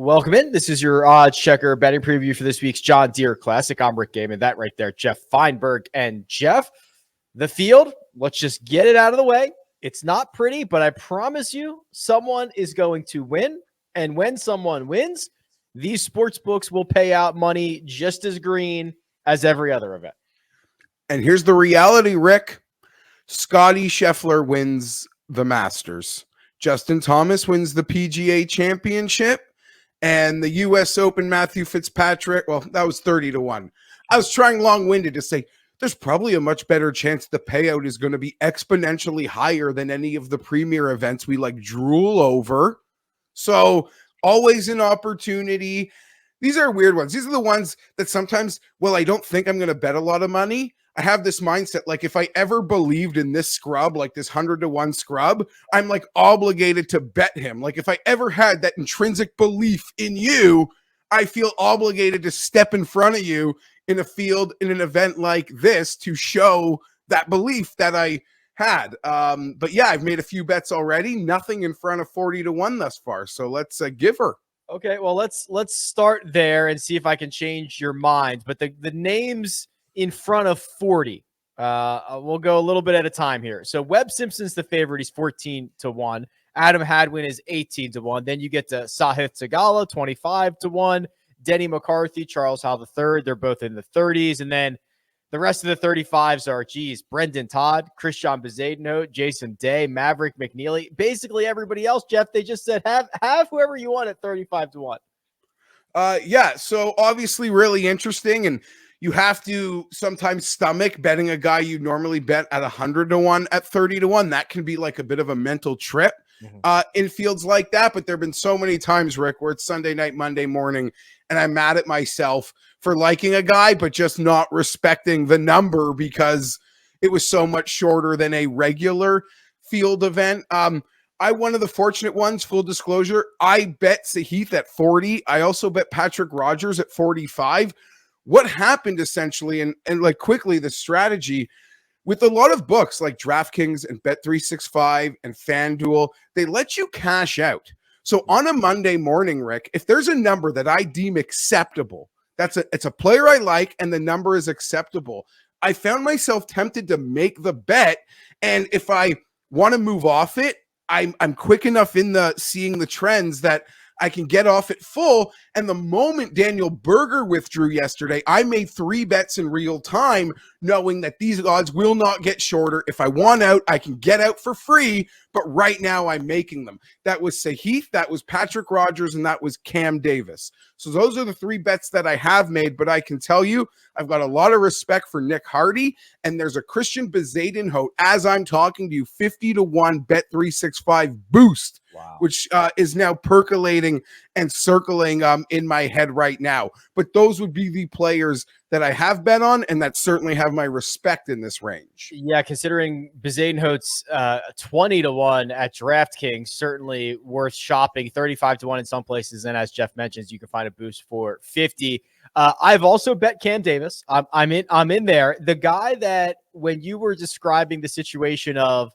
Welcome in. This is your odds checker betting preview for this week's John Deere Classic. I'm Rick Gehman. That right there, Geoff Fienberg. And Jeff, the field, let's just get it out of the way. It's not pretty, but I promise you someone is going to win. And when someone wins, these sports books will pay out money just as green as every other event. And here's the reality, Rick. Scotty Scheffler wins the Masters. Justin Thomas wins the PGA Championship. And the U.S. Open, Matthew Fitzpatrick, well, that was 30-1. I was trying long-winded to say there's probably a much better chance the payout is going to be exponentially higher than any of the premier events we like drool over. So always an opportunity. These are weird ones. These are the ones that sometimes, well, I don't think I'm going to bet a lot of money. I have this mindset, like if I ever believed in this scrub, like this 100-1 scrub, I'm like obligated to bet him. Like if I ever had that intrinsic belief in you, I feel obligated to step in front of you in a field, in an event like this to show that belief that I had. But yeah, I've made a few bets already. Nothing in front of 40-1 thus far. So let's give her. Okay, well, let's start there and see if I can change your mind. But the names in front of 40. We'll go a little bit at a time here. So Webb Simpson's the favorite. He's 14-1. Adam Hadwin is 18-1. Then you get to Sahith Theegala, 25-1. Denny McCarthy, Charles Howell III. They're both in the 30s. And then the rest of the 35s are, Brendan Todd, Christian Bezuidenhout, Jason Day, Maverick McNeely. Basically everybody else, Jeff, they just said have whoever you want at 35-1. Yeah, so obviously really interesting, and you have to sometimes stomach betting a guy you normally bet at 100-1 at 30-1. That can be like a bit of a mental trip in fields like that. But there have been so many times, Rick, where it's Sunday night, Monday morning, and I'm mad at myself for liking a guy, but just not respecting the number because it was so much shorter than a regular field event. One of the fortunate ones, full disclosure, I bet Sahith at 40. I also bet Patrick Rogers at 45. What happened essentially, and like quickly, the strategy with a lot of books like DraftKings and Bet365 and FanDuel, they let you cash out. So on a Monday morning, Rick, if there's a number that I deem acceptable, it's a player I like and the number is acceptable, I found myself tempted to make the bet. And if I want to move off it, I'm quick enough in seeing the trends that I can get off it full. And the moment Daniel Berger withdrew yesterday, I made 3 bets in real time, knowing that these odds will not get shorter. If I want out, I can get out for free. But right now I'm making them. That was Sahith, that was Patrick Rogers, and that was Cam Davis. So those are the 3 bets that I have made. But I can tell you, I've got a lot of respect for Nick Hardy. And there's a Christian Bezuidenhout, as I'm talking to you, 50-1 Bet365 boost. Wow. Which is now percolating and circling in my head right now. But those would be the players that I have bet on and that certainly have my respect in this range. Yeah, considering Bezuidenhout's 20-1 at DraftKings, certainly worth shopping. 35-1 in some places, and as Jeff mentions, you can find a boost for 50. I've also bet Cam Davis. I'm in there. The guy that when you were describing the situation of,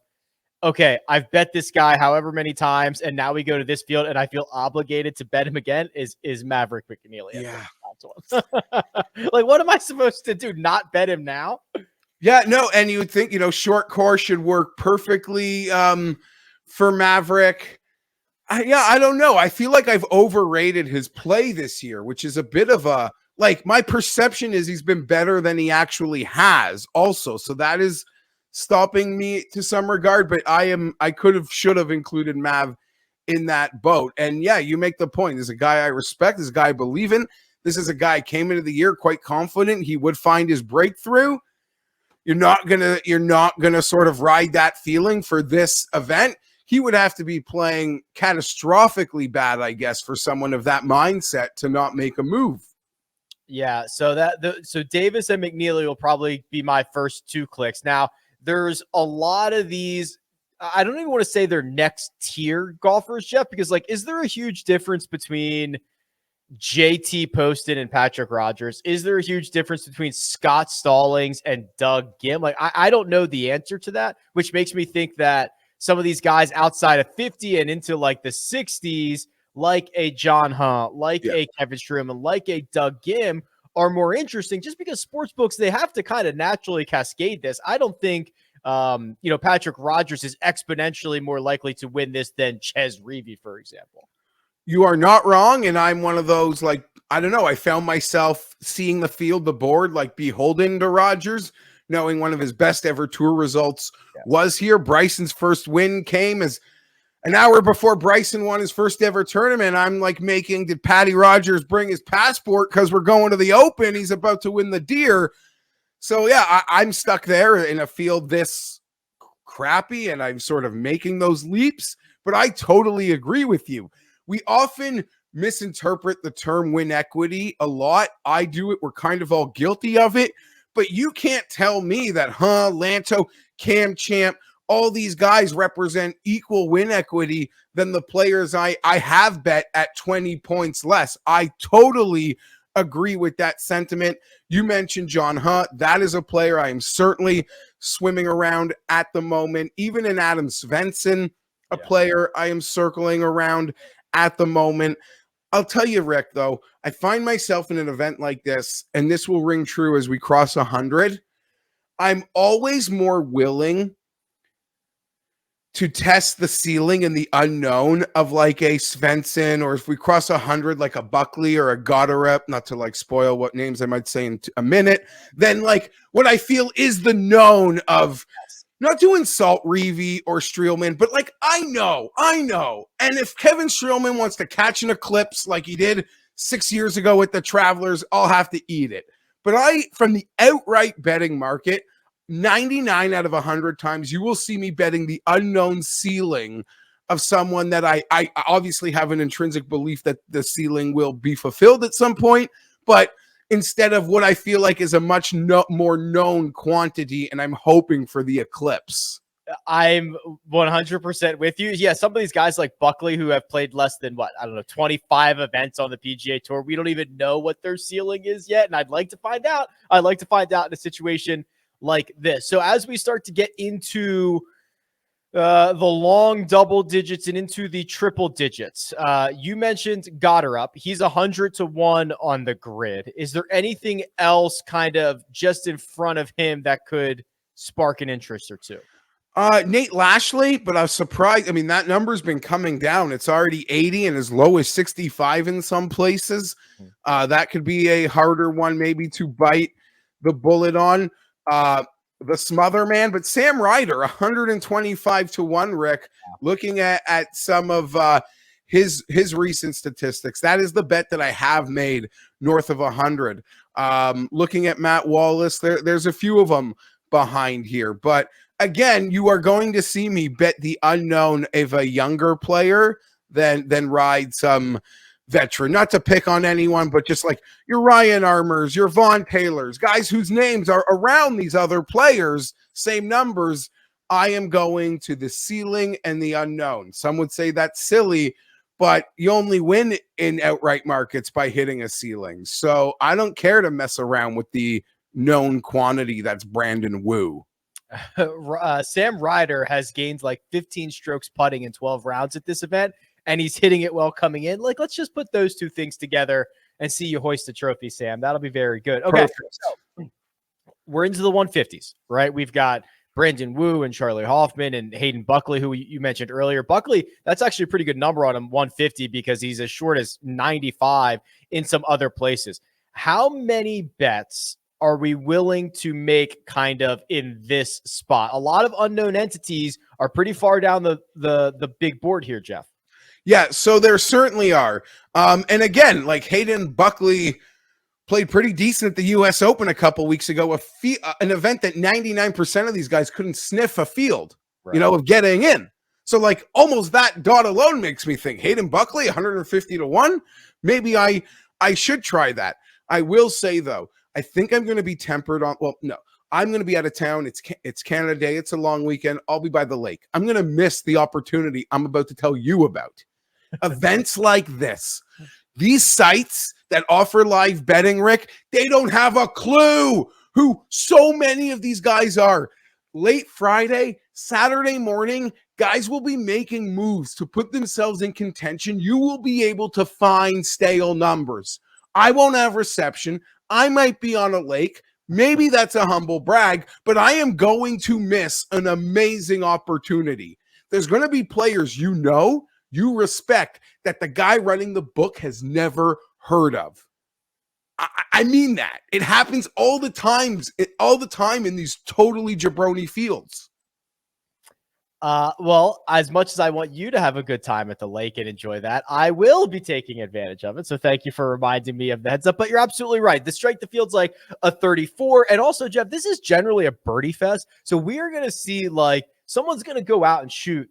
okay, I've bet this guy however many times, and now we go to this field, and I feel obligated to bet him again, is Maverick McNeely. Yeah. Like, what am I supposed to do? Not bet him now? Yeah, no, and you would think, short course should work perfectly for Maverick. I don't know. I feel like I've overrated his play this year, which is a bit of a, like, my perception is he's been better than he actually has also. So that is stopping me to some regard, but I should have included Mav in that boat. And yeah, you make the point. There's a guy I respect, this guy I believe in. This is a guy I came into the year quite confident he would find his breakthrough. You're not gonna sort of ride that feeling for this event. He would have to be playing catastrophically bad, I guess, for someone of that mindset to not make a move. Yeah, so Davis and McNeely will probably be my first 2 clicks. Now, there's a lot of these, I don't even want to say they're next tier golfers, Jeff, because like, is there a huge difference between JT Poston and Patrick Rogers? Is there a huge difference between Scott Stallings and Doug Ghim? Like, I don't know the answer to that, which makes me think that some of these guys outside of 50 and into like the 60s like a John Hunt, like Yeah. a Kevin Struman, like a Doug Gim are more interesting just because sports books, they have to kind of naturally cascade this. I don't think, Patrick Rogers is exponentially more likely to win this than Ches Reavie, for example. You are not wrong. And I'm one of those, like, I don't know. I found myself seeing the field, the board, like beholden to Rogers, knowing one of his best ever tour results was here. Bryson's first win came as an hour before Bryson won his first ever tournament. I'm like did Patty Rogers bring his passport because we're going to the Open? He's about to win the Deere. So yeah, I'm stuck there in a field this crappy, and I'm sort of making those leaps, but I totally agree with you. We often misinterpret the term win equity a lot. I do it. We're kind of all guilty of it, but you can't tell me that, Lanto, Cam Champ, all these guys represent equal win equity than the players I have bet at 20 points less. I totally agree with that sentiment. You mentioned John Hunt. That is a player I am certainly swimming around at the moment. Even in Adam Svensson, a player I am circling around at the moment. I'll tell you, Rick, though, I find myself in an event like this, and this will ring true as we cross 100. I'm always more willing to test the ceiling and the unknown of like a Svensson, or if we cross 100, like a Buckley or a Gotterup, not to like spoil what names I might say in a minute, then like what I feel is the known of, not to insult Reavie or Streelman, but like, I know. And if Kevin Streelman wants to catch an eclipse like he did 6 years ago with the Travelers, I'll have to eat it. But from the outright betting market, 99 out of 100 times, you will see me betting the unknown ceiling of someone that I obviously have an intrinsic belief that the ceiling will be fulfilled at some point, but instead of what I feel like is a much more known quantity, and I'm hoping for the eclipse. I'm 100% with you. Yeah, some of these guys like Buckley who have played less than 25 events on the PGA Tour. We don't even know what their ceiling is yet, and I'd like to find out. I'd like to find out in a situation like this. So as we start to get into the long double digits and into the triple digits, you mentioned Gotterup. He's 100-1 on the grid. Is there anything else kind of just in front of him that could spark an interest or two? Nate Lashley, but I was surprised. I mean, that number's been coming down. It's already 80 and as low as 65 in some places. That could be a harder one maybe to bite the bullet on. The smother man, but Sam Ryder, 125-1, Rick, looking at some of his recent statistics. That is the bet that I have made north of 100. Looking at Matt Wallace, there's a few of them behind here, but again, you are going to see me bet the unknown of a younger player than ride some veteran. Not to pick on anyone, but just like your Ryan Armours, your Vaughn Taylors, guys whose names are around these other players, same numbers. I am going to the ceiling and the unknown. Some would say that's silly, but you only win in outright markets by hitting a ceiling. So I don't care to mess around with the known quantity that's Brandon Wu. Sam Ryder has gained like 15 strokes putting in 12 rounds at this event, and he's hitting it well coming in. Like, let's just put those two things together and see you hoist the trophy, Sam. That'll be very good. Okay, so we're into the 150s, right? We've got Brandon Wu and Charlie Hoffman and Hayden Buckley, who you mentioned earlier. Buckley, that's actually a pretty good number on him, 150, because he's as short as 95 in some other places. How many bets are we willing to make kind of in this spot? A lot of unknown entities are pretty far down the big board here, Geoff. Yeah, so there certainly are. And again, like Hayden Buckley played pretty decent at the U.S. Open a couple weeks ago, an event that 99% of these guys couldn't sniff a field, right, of getting in. So like almost that dot alone makes me think Hayden Buckley, 150-1. Maybe I should try that. I will say, though, I think I'm going to be tempered on, well, no, I'm going to be out of town. It's Canada Day. It's a long weekend. I'll be by the lake. I'm going to miss the opportunity I'm about to tell you about. Events like this, these sites that offer live betting, Rick, they don't have a clue who so many of these guys are. late Friday, Saturday morning, guys will be making moves to put themselves in contention. You will be able to find stale numbers. I won't have reception. I might be on a lake. Maybe that's a humble brag, but I am going to miss an amazing opportunity. There's going to be players you respect, that the guy running the book has never heard of. I mean that. It happens all the time in these totally jabroni fields. Well, as much as I want you to have a good time at the lake and enjoy that, I will be taking advantage of it. So thank you for reminding me of the heads up. But you're absolutely right. The strike the field's like a 34. And also, Geoff, this is generally a birdie fest. So we are going to see like someone's going to go out and shoot